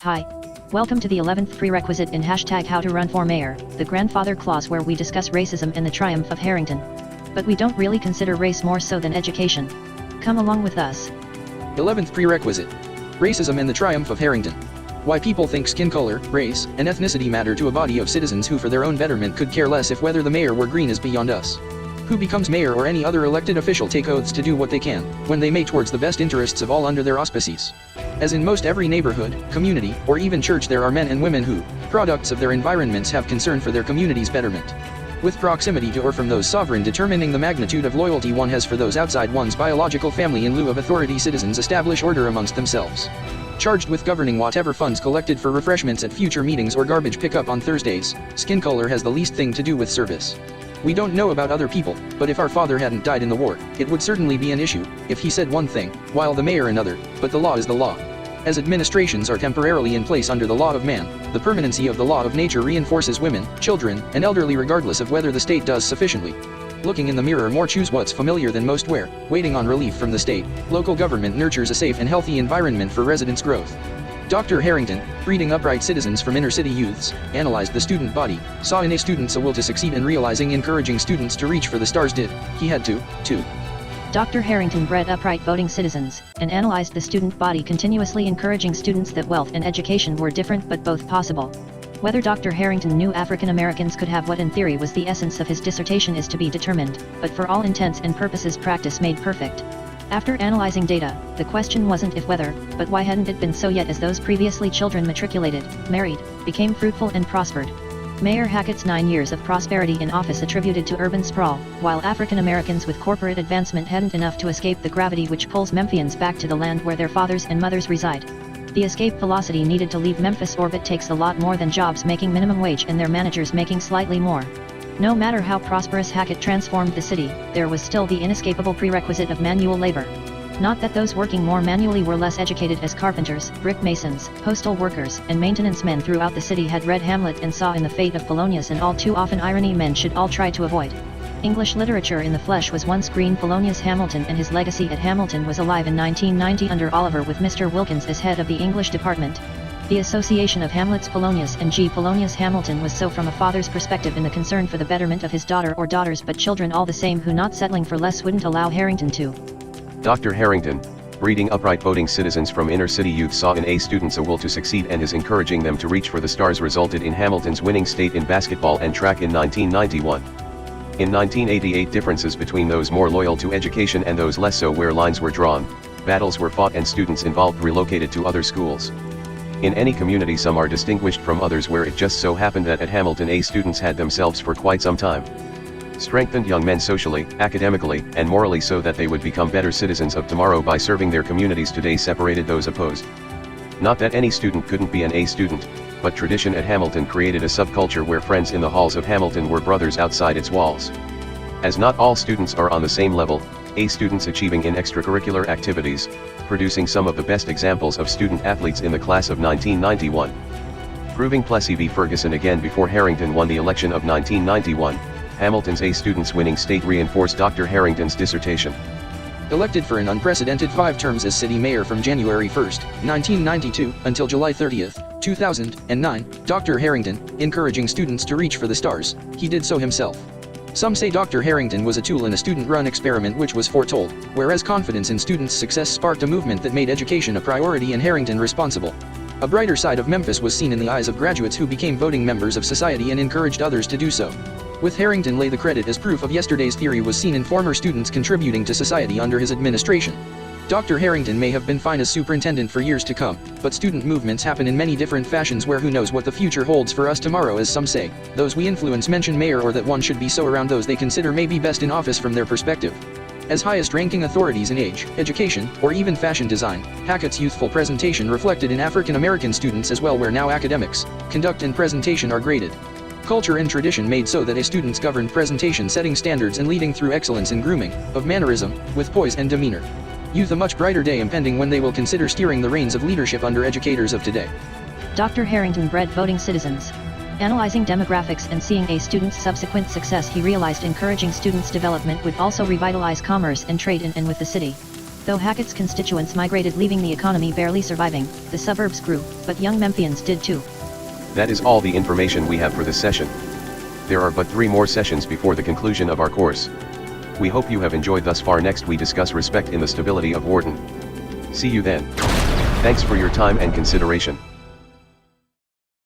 Hi. Welcome to the 11th prerequisite in #How to Run for Mayor, the grandfather clause where we discuss racism and the triumph of Herrington. But we don't really consider race more so than education. Come along with us. 11th prerequisite. Racism and the triumph of Herrington. Why people think skin color, race, and ethnicity matter to a body of citizens who for their own betterment could care less if whether the mayor were green is beyond us. Who becomes mayor or any other elected official take oaths to do what they can, when they may towards the best interests of all under their auspices. As in most every neighborhood, community, or even church there are men and women who, products of their environments have concern for their community's betterment. With proximity to or from those sovereign determining the magnitude of loyalty one has for those outside one's biological family in lieu of authority citizens establish order amongst themselves. Charged with governing whatever funds collected for refreshments at future meetings or garbage pickup on Thursdays, skin color has the least thing to do with service. We don't know about other people, but if our father hadn't died in the war, it would certainly be an issue, if he said one thing, while the mayor another, but the law is the law. As administrations are temporarily in place under the law of man, the permanency of the law of nature reinforces women, children, and elderly regardless of whether the state does sufficiently. Looking in the mirror more choose what's familiar than most where, waiting on relief from the state, local government nurtures a safe and healthy environment for residents' growth. Dr. Herrington, breeding upright citizens from inner-city youths, analyzed the student body, saw in a students a will to succeed and realizing encouraging students to reach for the stars did, he had to. Dr. Herrington bred upright voting citizens, and analyzed the student body continuously encouraging students that wealth and education were different but both possible. Whether Dr. Herrington knew African Americans could have what in theory was the essence of his dissertation is to be determined, but for all intents and purposes practice made perfect. After analyzing data, the question wasn't if whether, but why hadn't it been so yet as those previously children matriculated, married, became fruitful and prospered. Mayor Hackett's 9 years of prosperity in office attributed to urban sprawl, while African Americans with corporate advancement hadn't enough to escape the gravity which pulls Memphians back to the land where their fathers and mothers reside. The escape velocity needed to leave Memphis orbit takes a lot more than jobs making minimum wage and their managers making slightly more. No matter how prosperous Hackett transformed the city, there was still the inescapable prerequisite of manual labor. Not that those working more manually were less educated as carpenters, brick masons, postal workers, and maintenance men throughout the city had read Hamlet and saw in the fate of Polonius and all too often irony men should all try to avoid. English literature in the flesh was once green Polonius Hamilton and his legacy at Hamilton was alive in 1990 under Oliver with Mr. Wilkins as head of the English department. The association of Hamlet's Polonius and G. Polonius Hamilton was so from a father's perspective in the concern for the betterment of his daughter or daughters but children all the same who not settling for less wouldn't allow Herrington to. Dr. Herrington, breeding upright voting citizens from inner-city youth saw in A students a will to succeed and his encouraging them to reach for the stars resulted in Hamilton's winning state in basketball and track in 1991. In 1988 differences between those more loyal to education and those less so where lines were drawn, battles were fought and students involved relocated to other schools. In any community some are distinguished from others where it just so happened that at Hamilton A students had themselves for quite some time. Strengthened young men socially, academically, and morally so that they would become better citizens of tomorrow by serving their communities today separated those opposed. Not that any student couldn't be an A student, but tradition at Hamilton created a subculture where friends in the halls of Hamilton were brothers outside its walls. As not all students are on the same level, A students achieving in extracurricular activities, producing some of the best examples of student athletes in the class of 1991. Proving Plessy v. Ferguson again before Herrington won the election of 1991, Hamilton's A students winning state reinforced Dr. Herrington's dissertation. Elected for an unprecedented 5 terms as city mayor from January 1, 1992, until July 30, 2009, Dr. Herrington, encouraging students to reach for the stars, he did so himself. Some say Dr. Herrington was a tool in a student-run experiment which was foretold, whereas confidence in students' success sparked a movement that made education a priority and Herrington responsible. A brighter side of Memphis was seen in the eyes of graduates who became voting members of society and encouraged others to do so. With Herrington lay the credit as proof of yesterday's theory was seen in former students contributing to society under his administration. Dr. Herrington may have been fine as superintendent for years to come, but student movements happen in many different fashions where who knows what the future holds for us tomorrow as some say, those we influence mention mayor or that one should be so around those they consider may be best in office from their perspective. As highest-ranking authorities in age, education, or even fashion design, Hackett's youthful presentation reflected in African American students as well where now academics, conduct and presentation are graded. Culture and tradition made so that a students governed presentation setting standards and leading through excellence in grooming, of mannerism, with poise and demeanor. Youth a much brighter day impending when they will consider steering the reins of leadership under educators of today. Dr. Herrington bred voting citizens. Analyzing demographics and seeing a student's subsequent success he realized encouraging students' development would also revitalize commerce and trade in and with the city. Though Hackett's constituents migrated, leaving the economy barely surviving, the suburbs grew, but young Memphians did too. That is all the information we have for this session. There are but 3 more sessions before the conclusion of our course. We hope you have enjoyed thus far. Next we discuss respect in the stability of Wharton. See you then. Thanks for your time and consideration.